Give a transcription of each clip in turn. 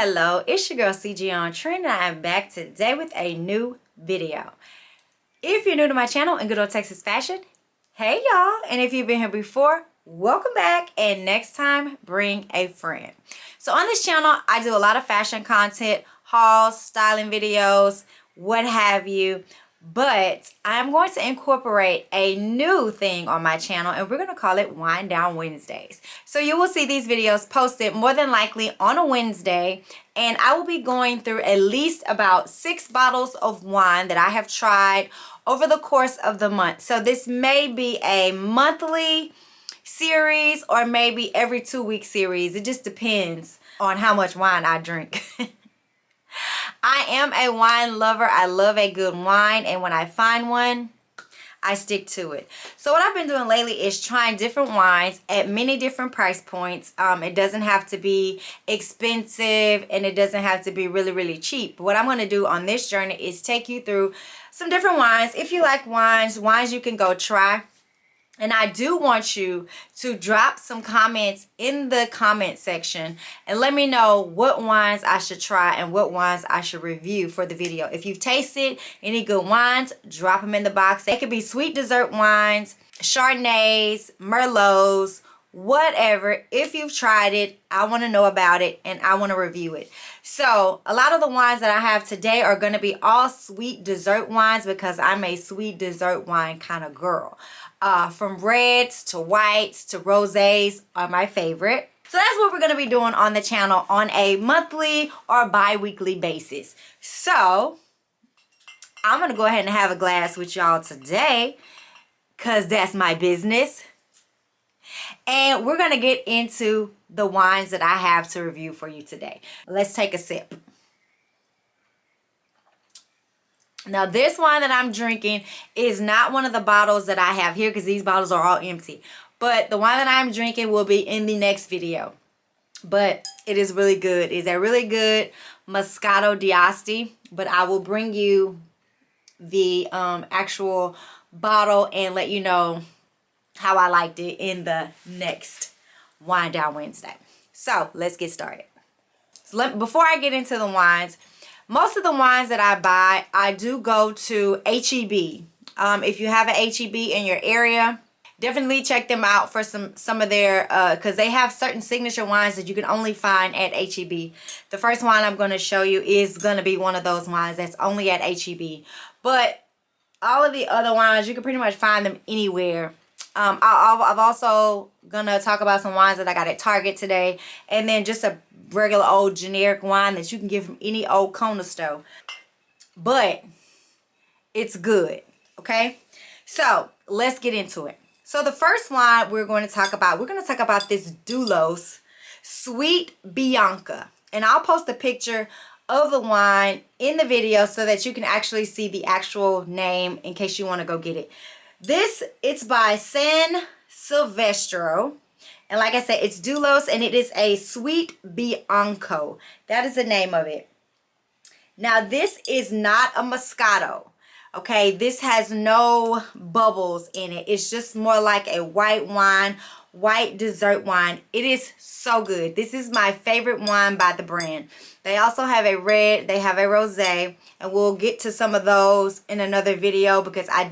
Hello, it's your girl CG OnTrend, and I am back today with a new video. If you're new to my channel in good old Texas fashion, hey y'all, and if you've been here before, welcome back, and next time, bring a friend. So on this channel, I do a lot of fashion content, hauls, styling videos, what have you. But I'm going to incorporate a new thing on my channel, and we're going to call it Wind Down Wednesdays. So you will see these videos posted more than likely on a Wednesday, and I will be going through at least about 6 bottles of wine that I have tried over the course of the month. So this may be a monthly series or maybe every 2-week series. It just depends on how much wine I drink. I am a wine lover. I love a good wine, and when I find one, I stick to it. So what I've been doing lately is trying different wines at many different price points. It doesn't have to be expensive, and it doesn't have to be really, really cheap. What I'm going to do on this journey is take you through some different wines. If you like wines you can go try. And I do want you to drop some comments in the comment section and let me know what wines I should try and what wines I should review for the video. If you've tasted any good wines, drop them in the box. They could be sweet dessert wines, Chardonnays, Merlots, whatever. If you've tried it, I want to know about it and I want to review it. So a lot of the wines that I have today are going to be all sweet dessert wines because I'm a sweet dessert wine kind of girl. From reds to whites to rosés are my favorite. So that's what we're going to be doing on the channel on a monthly or bi-weekly basis. So I'm going to go ahead and have a glass with y'all today because that's my business. And we're going to get into the wines that I have to review for you today. Let's take a sip. Now this wine that I'm drinking is not one of the bottles that I have here because these bottles are all empty. But the wine that I'm drinking will be in the next video. But it is really good. It's a really good Moscato d'Asti. But I will bring you the actual bottle and let you know how I liked it in the next Wind Down Wednesday. So let's get started. So before I get into the wines, most of the wines that I buy, I do go to H-E-B. If you have an H-E-B in your area, definitely check them out for some of their, because they have certain signature wines that you can only find at H-E-B. The first wine I'm going to show you is going to be one of those wines that's only at H-E-B. But all of the other wines, you can pretty much find them anywhere. I've also going to talk about some wines that I got at Target today. And then just a regular old generic wine that you can get from any old corner store. But it's good, okay? So let's get into it. So the first wine we're going to talk about this Doulos Sweet Bianca. And I'll post a picture of the wine in the video so that you can actually see the actual name in case you want to go get it. It's by San Silvestro. And like I said, it's Doulos, and it is a Sweet Bianco. That is the name of it. Now, this is not a Moscato, okay? This has no bubbles in it. It's just more like a white wine, white dessert wine. It is so good. This is my favorite wine by the brand. They also have a red, they have a rosé, and we'll get to some of those in another video because I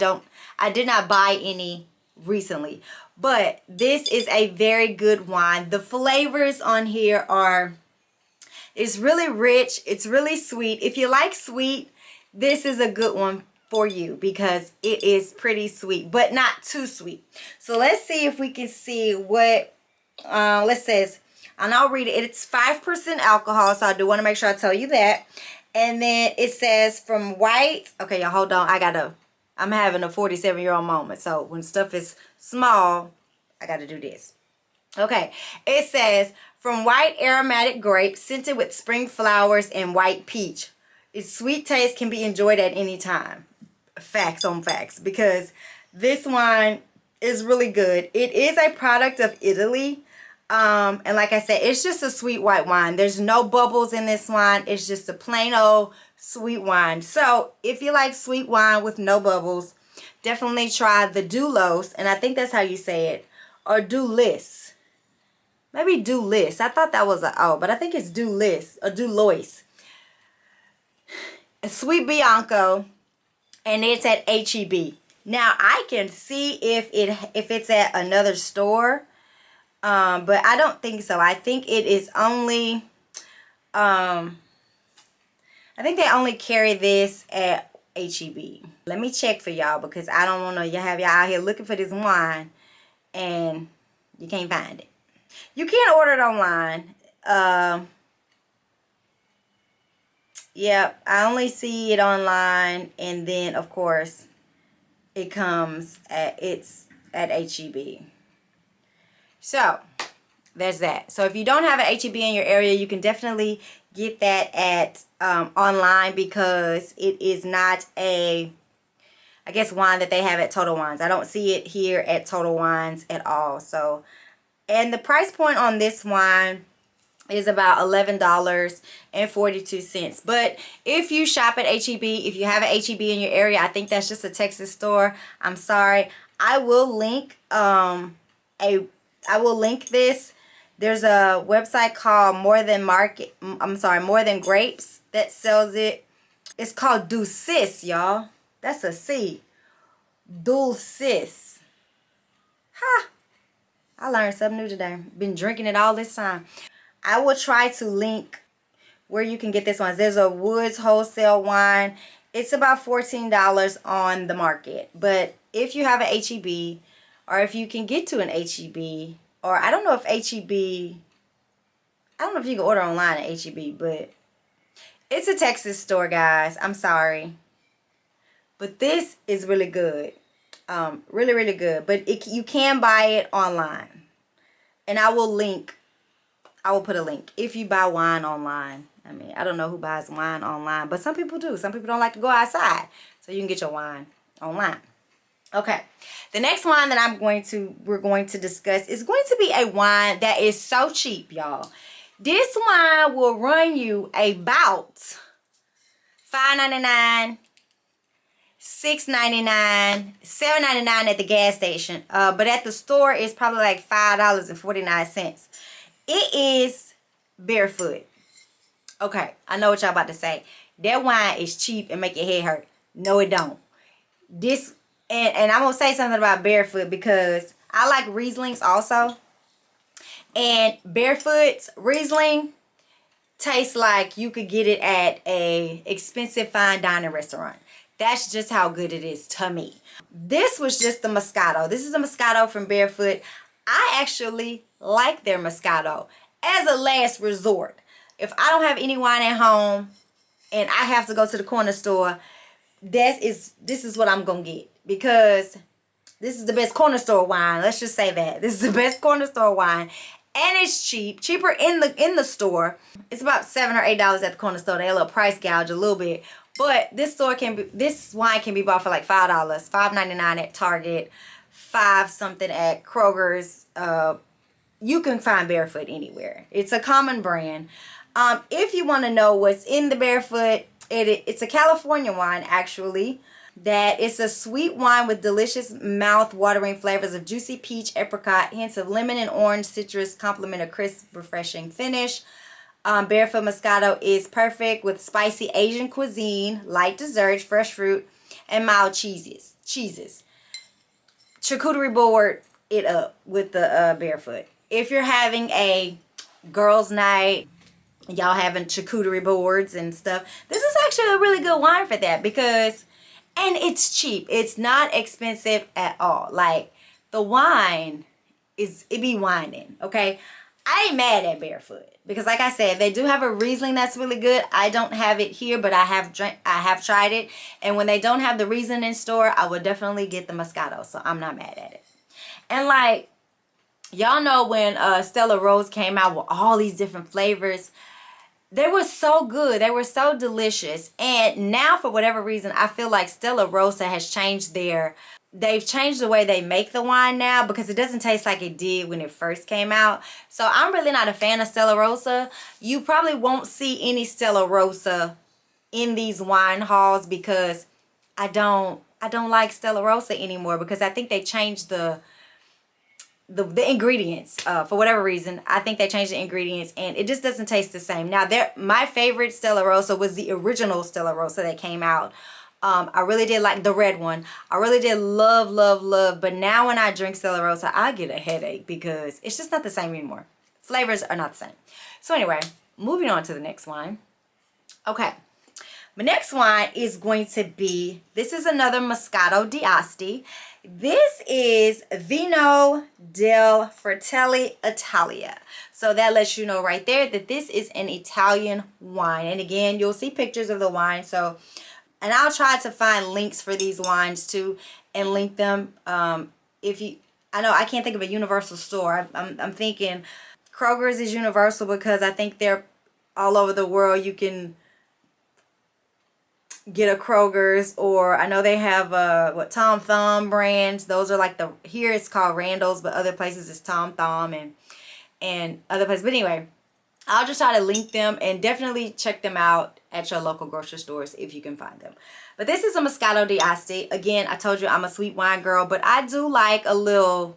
did not buy any recently. But this is a very good wine. The flavors on here it's really rich. It's really sweet. If you like sweet, this is a good one for you because it is pretty sweet, but not too sweet. So let's see if we can see what it says. And I'll read it. It's 5% alcohol, so I do want to make sure I tell you that. And then it says from white. Okay, y'all, hold on. I'm having a 47-year-old moment. So when stuff is small, I got to do this. Okay. It says, from white aromatic grape, scented with spring flowers and white peach. Its sweet taste can be enjoyed at any time. Facts on facts. Because this wine is really good. It is a product of Italy. And like I said, it's just a sweet white wine. There's no bubbles in this wine. It's just a plain old sweet wine. So if you like sweet wine with no bubbles, definitely try the Doulos. And I think that's how you say it. Or Doulis. Maybe Dulis. I thought that was a O, but I think it's Dulis or Dulois. A Sweet Bianco, and it's at HEB. Now I can see if it's at another store, but I don't think so. I think it is only, I think they only carry this at HEB. Let me check for y'all because I don't want to have y'all out here looking for this wine and you can't find it. You can order it online. Yep, I only see it online, and then of course it comes at HEB. So there's that. So if you don't have an HEB in your area, you can definitely get that at online, because it is not a, I guess, wine that they have at Total Wines. I don't see it here at Total Wines at all. So, and the price point on this wine is about $11.42. But if you shop at HEB, if you have an HEB in your area, I think that's just a Texas store. I'm sorry. I will link this. There's a website called More Than Grapes that sells it. It's called Dulcis, y'all. That's a C. Dulcis. Ha! I learned something new today. Been drinking it all this time. I will try to link where you can get this one. There's a Woods wholesale wine. It's about $14 on the market. But if you have an HEB, or if you can get to an HEB, or I don't know if HEB, I don't know if you can order online at HEB, but it's a Texas store, guys. I'm sorry. But this is really good. Really, really good. But you can buy it online. And I will put a link if you buy wine online. I mean, I don't know who buys wine online, but some people do. Some people don't like to go outside. So you can get your wine online. Okay. The next wine that we're going to discuss is going to be a wine that is so cheap, y'all. This wine will run you about $5.99, $6.99, $7.99 at the gas station. But at the store, it's probably like $5.49. It is Barefoot. Okay, I know what y'all about to say. That wine is cheap and make your head hurt. No, it don't. This, and I'm going to say something about Barefoot because I like Rieslings also. And Barefoot's Riesling tastes like you could get it at a expensive fine dining restaurant. That's just how good it is to me. This was just the Moscato. This is a Moscato from Barefoot. I actually like their Moscato as a last resort. If I don't have any wine at home and I have to go to the corner store, this is what I'm going to get, because this is the best corner store wine. Let's just say that. This is the best corner store wine. And it's cheap. Cheaper in the store. It's about $7 or $8 at the corner store. They a little price gouge a little bit. But this wine can be bought for like $5. $5.99 at Target. $5 something at Kroger's. You can find Barefoot anywhere. It's a common brand. If you want to know what's in the Barefoot, it's a California wine, actually. That it's a sweet wine with delicious mouth-watering flavors of juicy peach, apricot, hints of lemon and orange citrus, complement a crisp, refreshing finish. Barefoot Moscato is perfect with spicy Asian cuisine, light desserts, fresh fruit, and mild cheeses. Charcuterie board it up with the Barefoot. If you're having a girls' night, y'all having charcuterie boards and stuff, this is actually a really good wine for that, because, and it's cheap. It's not expensive at all. Like, the wine it be whining, okay? I ain't mad at Barefoot, because like I said, they do have a Riesling that's really good. I don't have it here, but I have tried it. And when they don't have the Riesling in store, I would definitely get the Moscato. So I'm not mad at it. And like, y'all know when Stella Rose came out with all these different flavors, they were so good. They were so delicious. And now, for whatever reason, I feel like Stella Rosa has changed they've changed the way they make the wine now, because it doesn't taste like it did when it first came out. So I'm really not a fan of Stella Rosa. You probably won't see any Stella Rosa in these wine hauls, because I don't like Stella Rosa anymore, because I think they changed the the ingredients. For whatever reason, I think they changed the ingredients and it just doesn't taste the same. Now, my favorite Stella Rosa was the original Stella Rosa that came out. I really did like the red one. I really did love, love, love. But now when I drink Stella Rosa, I get a headache because it's just not the same anymore. Flavors are not the same. So anyway, moving on to the next wine. Okay. My next wine is going to be, this is another Moscato d'Asti. This is Vino del Fratelli Italia. So that lets you know right there that this is an Italian wine. And again, you'll see pictures of the wine. So, and I'll try to find links for these wines too and link them. If you, I know I can't think of a universal store. I'm thinking Kroger's is universal because I think they're all over the world. You can get a Kroger's, or I know they have what Tom Thumb brands. Those are like the, here it's called Randall's, but other places it's Tom Thumb and other places. But anyway, I'll just try to link them and definitely check them out at your local grocery stores if you can find them. But this is a Moscato d'Asti. Again, I told you I'm a sweet wine girl, but I do like a little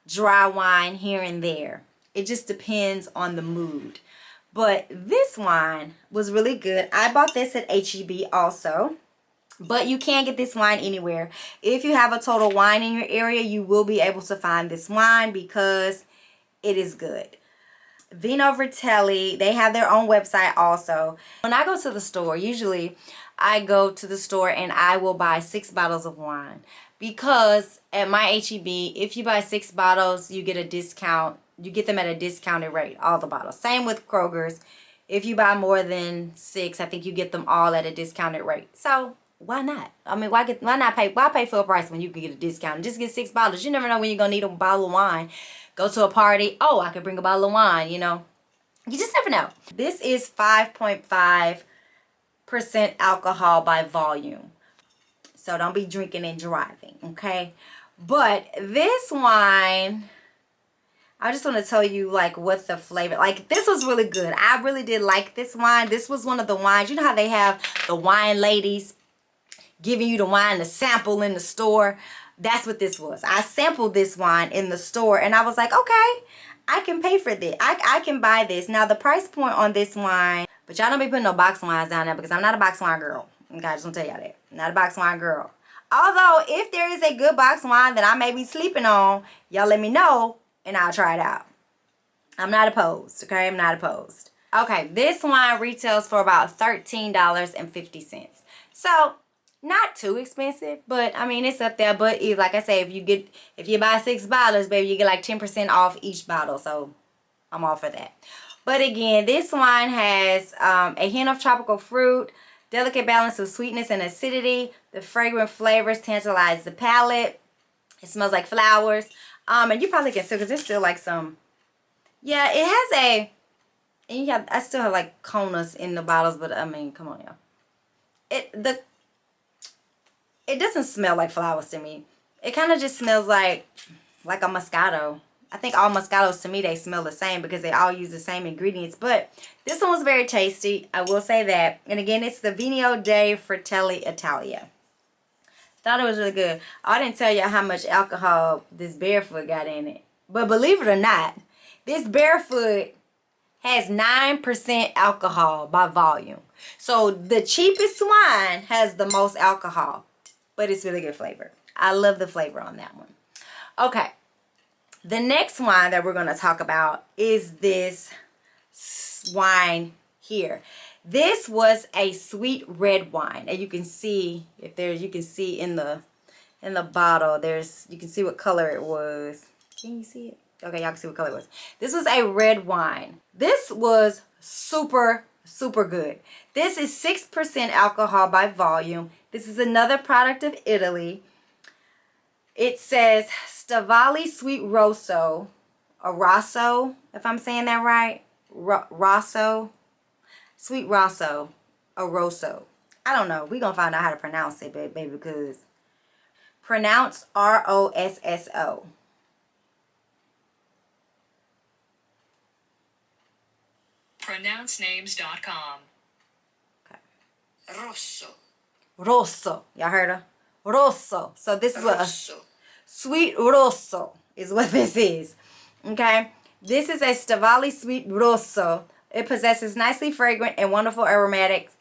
dry wine here and there. It just depends on the mood. But this wine was really good. I bought this at H-E-B also. But you can get this wine anywhere. If you have a Total Wine in your area, you will be able to find this wine because it is good. Vino Fratelli, they have their own website also. When I go to the store, usually I go to the store and I will buy 6 bottles of wine. Because at my H-E-B, if you buy 6 bottles, you get a discount. You get them at a discounted rate, all the bottles. Same with Kroger's. If you buy more than 6, I think you get them all at a discounted rate. So why not? I mean, why pay full price when you can get a discount? Just get 6 bottles. You never know when you're gonna need a bottle of wine. Go to a party. Oh, I could bring a bottle of wine. You know, you just never know. This is 5.5% alcohol by volume. So don't be drinking and driving, okay? But this wine, I just want to tell you like what the flavor, like this was really good. I really did like this wine. This was one of the wines, you know how they have the wine ladies giving you the wine to sample in the store? That's what this was. I sampled this wine in the store and I was like, okay, I can pay for this. I can buy this. Now the price point on this wine, but y'all don't be putting no box wines down there because I'm not a box wine girl. Okay, I just want to tell y'all that. I'm not a box wine girl. Although if there is a good box wine that I may be sleeping on, y'all let me know and I'll try it out. I'm not opposed, okay? I'm not opposed. Okay, this wine retails for about $13.50. So, not too expensive, but I mean, it's up there. But if, like I say, if you buy 6 bottles, baby, you get like 10% off each bottle. So, I'm all for that. But again, this wine has a hint of tropical fruit, delicate balance of sweetness and acidity. The fragrant flavors tantalize the palate. It smells like flowers. And you probably can still, because there's still like some, yeah, it has a, and you have, I still have like Konas in the bottles, but I mean, come on, y'all. It doesn't smell like flowers to me. It kind of just smells like a Moscato. I think all Moscatos to me, they smell the same because they all use the same ingredients. But this one was very tasty, I will say that. And again, it's the Vino del Fratelli Italia. Thought it was really good. I didn't tell y'all how much alcohol this Barefoot got in it. But believe it or not, this Barefoot has 9% alcohol by volume. So the cheapest wine has the most alcohol. But it's really good flavor. I love the flavor on that one. Okay. The next wine that we're going to talk about is this wine here. This was a sweet red wine, and you can see if there's, you can see in the bottle, there's, you can see what color it was. Can you see it? Okay, y'all can see what color it was. This was a red wine. This was super good. This is 6% alcohol by volume. This is another product of Italy. It says Stavali Sweet Rosso, or Rosso, if I'm saying that right. Rosso. Sweet Rosso, or Rosso. I don't know. We're going to find out how to pronounce it, baby, because pronounce R-O-S-S-O. Pronouncenames.com. Okay. Rosso. Rosso. Y'all heard her? Rosso. So this is what Rosso. Sweet Rosso is what this is. Okay? This is a Stavali Sweet Rosso. It possesses nicely fragrant and wonderful aromatics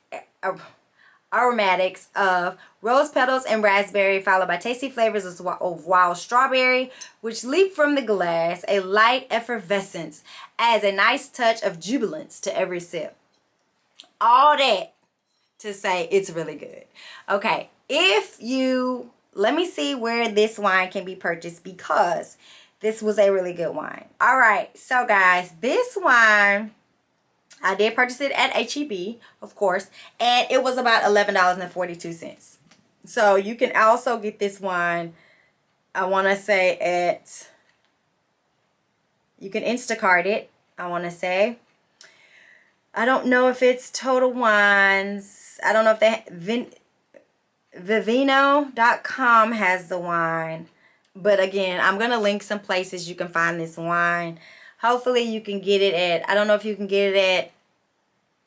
of rose petals and raspberry, followed by tasty flavors of wild strawberry, which leap from the glass. A light effervescence adds a nice touch of jubilance to every sip. All that to say it's really good. Okay, let me see where this wine can be purchased, because this was a really good wine. All right, so guys, this wine, I did purchase it at H-E-B, of course, and it was about $11.42. So you can also get this wine, I want to say you can Instacart it, I want to say. I don't know if it's Total Wines. I don't know if Vivino.com has the wine. But again, I'm going to link some places you can find this wine. Hopefully you can get it at, I don't know if you can get it at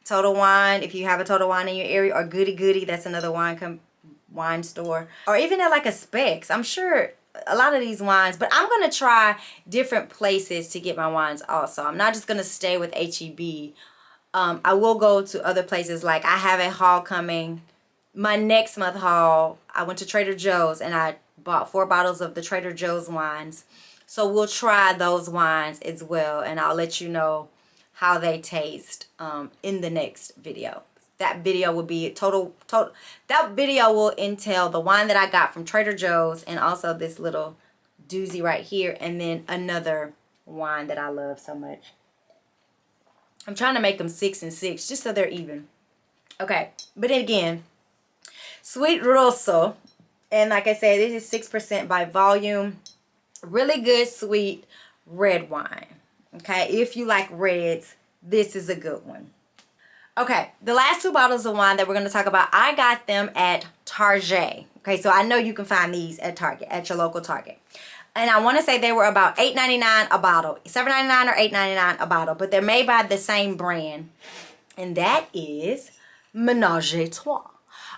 Total Wine, if you have a Total Wine in your area, or Goody Goody, that's another wine store. Or even at like a Specs. I'm sure a lot of these wines, but I'm going to try different places to get my wines also. I'm not just going to stay with H-E-B. I will go to other places. Like I have a haul coming, my next month haul. I went to Trader Joe's and I bought 4 bottles of the Trader Joe's wines. So we'll try those wines as well, and I'll let you know how they taste in the next video. That video will be that video will entail the wine that I got from Trader Joe's, and also this little doozy right here, and then another wine that I love so much. I'm trying to make them 6 and 6 just so they're even. Okay, but again, Sweet Rosso, and like I said, this is 6% by volume. Really good sweet red wine. Okay, if you like reds, this is a good one. Okay, the last 2 bottles of wine that we're going to talk about, I got them at Target. Okay, so I know you can find these at Target, at your local Target. And I want to say they were about $8.99 a bottle. $7.99 or $8.99 a bottle. But they're made by the same brand. And that is Ménage à Trois.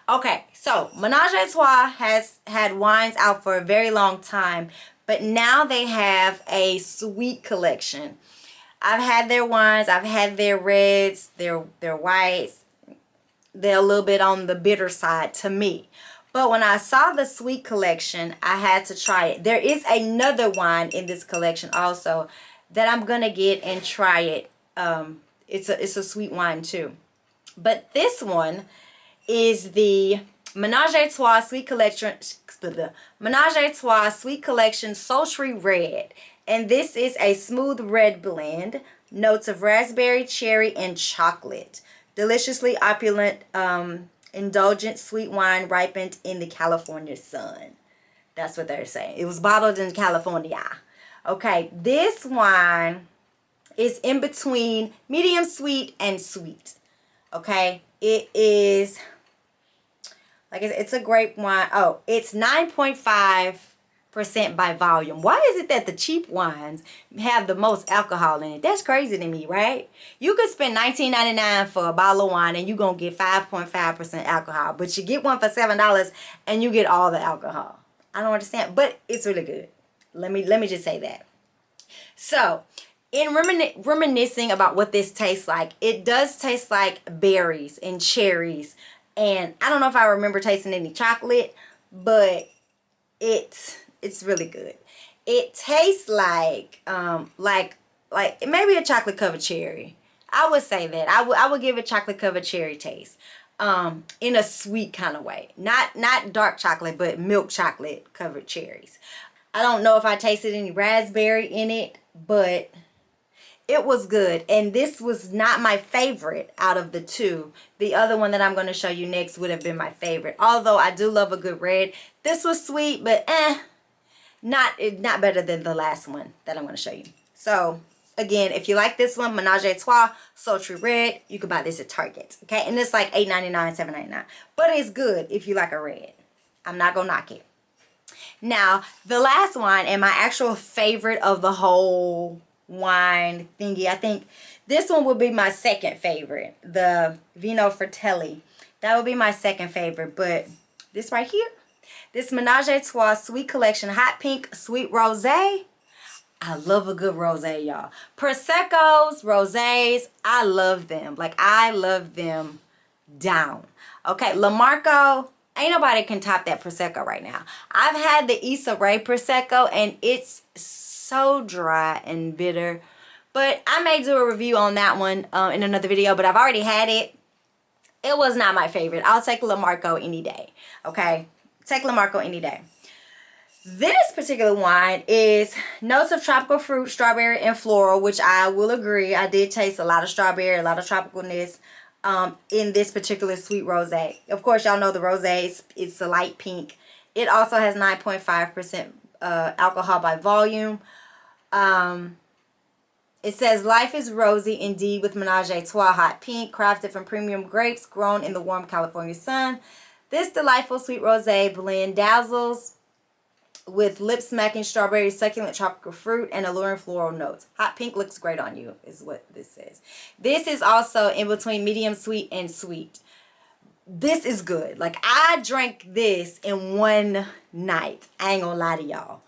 Okay, so Ménage à Trois has had wines out for a very long time. But now they have a sweet collection. I've had their wines. I've had their reds, their whites. They're a little bit on the bitter side to me. But when I saw the sweet collection, I had to try it. There is another wine in this collection also that I'm going to get and try it. It's a sweet wine too. But this one is the Ménage à Trois Sweet Collection, Ménage à Trois Sweet Collection Sultry Red. And this is a smooth red blend. Notes of raspberry, cherry, and chocolate. Deliciously opulent, indulgent sweet wine ripened in the California sun. That's what they're saying. It was bottled in California. Okay, this wine is in between medium sweet and sweet. Okay, it is, like I said, it's a grape wine. Oh, it's 9.5% by volume. Why is it that the cheap wines have the most alcohol in it? That's crazy to me, right? You could spend $19.99 for a bottle of wine and you're going to get 5.5% alcohol. But you get one for $7 and you get all the alcohol. I don't understand, but it's really good. Let me just say that. So, in reminiscing about what this tastes like, it does taste like berries and cherries. And I don't know if I remember tasting any chocolate, but it's really good. It tastes like maybe a chocolate covered cherry. I would say that. I would give it chocolate covered cherry taste. In a sweet kind of way. Not dark chocolate, but milk chocolate covered cherries. I don't know if I tasted any raspberry in it, but it was good. And this was not my favorite out of the 2. The other one that I'm going to show you next would have been my favorite. Although I do love a good red. This was sweet, but not better than the last one that I'm going to show you. So, again, if you like this one, Ménage à Trois Sultry Red, you can buy this at Target. Okay, and it's like $8.99, $7.99. But it's good if you like a red. I'm not going to knock it. Now, the last wine and my actual favorite of the whole wine thingy, I think this one would be my second favorite, the Vino Fratelli. That would be my second favorite, but this right here, This Menage a Trois Sweet Collection Hot Pink Sweet Rosé. I love a good rosé, y'all. Prosecco's, rosés, I love them. Like, I love them down. Okay, La Marco, ain't nobody can top that Prosecco right now. I've had the Issa Rae Prosecco, and it's so dry and bitter. But I may do a review on that one in another video, but I've already had it. It was not my favorite. I'll take La Marco any day, okay? Take La Marco any day. This particular wine is notes of tropical fruit, strawberry, and floral, which I will agree. I did taste a lot of strawberry, a lot of tropicalness in this particular sweet rosé. Of course, y'all know the rosé, it's a light pink. It also has 9.5% alcohol by volume. It says, life is rosy indeed with Menage a Trois Hot Pink, crafted from premium grapes grown in the warm California sun. This delightful sweet rosé blend dazzles with lip-smacking strawberry, succulent tropical fruit, and alluring floral notes. Hot pink looks great on you, is what this says. This is also in between medium sweet and sweet. This is good. Like, I drank this in one night. I ain't gonna lie to y'all.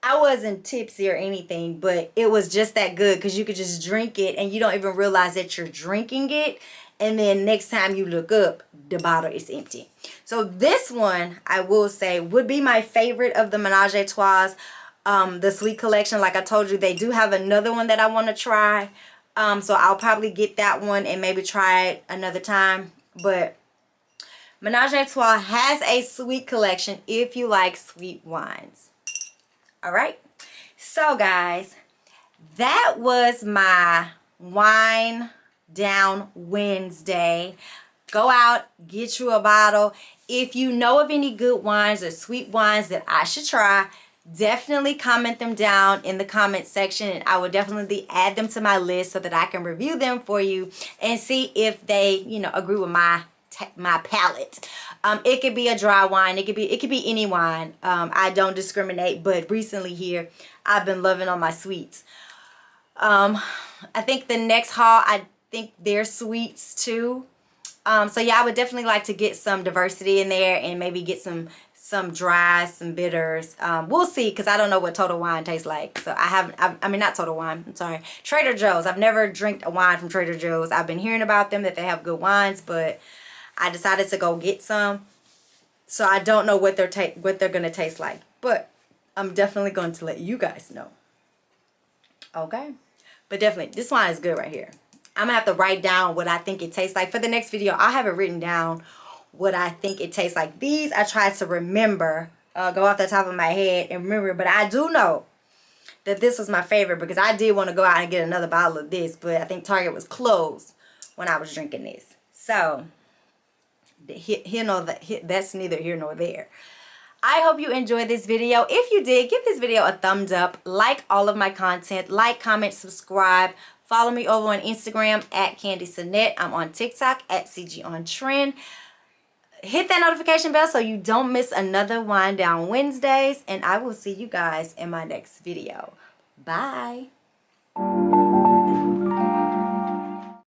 I wasn't tipsy or anything, but it was just that good because you could just drink it and you don't even realize that you're drinking it. And then next time you look up, the bottle is empty. So this one, I will say, would be my favorite of the Menage a Trois, the Sweet Collection. Like I told you, they do have another one that I want to try. So I'll probably get that one and maybe try it another time. But Menage a Trois has a sweet collection if you like sweet wines. All right. So guys, that was my wine down Wednesday. Go out, get you a bottle. If you know of any good wines or sweet wines that I should try, definitely comment them down in the comment section, and I will definitely add them to my list so that I can review them for you and see if they, you know, agree with my palate. It could be a dry wine, it could be any wine. I don't discriminate, but recently here I've been loving on my sweets. I think the next haul, I think they're sweets too. So yeah, I would definitely like to get some diversity in there and maybe get some dries, some bitters. We'll see, because I don't know what Total Wine tastes like. So I mean, not Total Wine, I'm sorry, Trader Joe's. I've never drank a wine from Trader Joe's. I've been hearing about them, that they have good wines, but I decided to go get some. So I don't know what they're gonna taste like, but I'm definitely going to let you guys know. Okay, but definitely this wine is good right here. I'm gonna have to write down what I think it tastes like for the next video. I'll have it written down what I think it tastes like. These I tried to remember, go off the top of my head and remember, but I do know that this was my favorite because I did want to go out and get another bottle of this, but I think Target was closed when I was drinking this. So that's neither here nor there. I hope you enjoyed this video. If you did, give this video a thumbs up, like all of my content, like, comment, subscribe. Follow me over on Instagram at candysenette. I'm on TikTok at CG OnTrend. Hit that notification bell so you don't miss another Wine Down Wednesdays. And I will see you guys in my next video. Bye.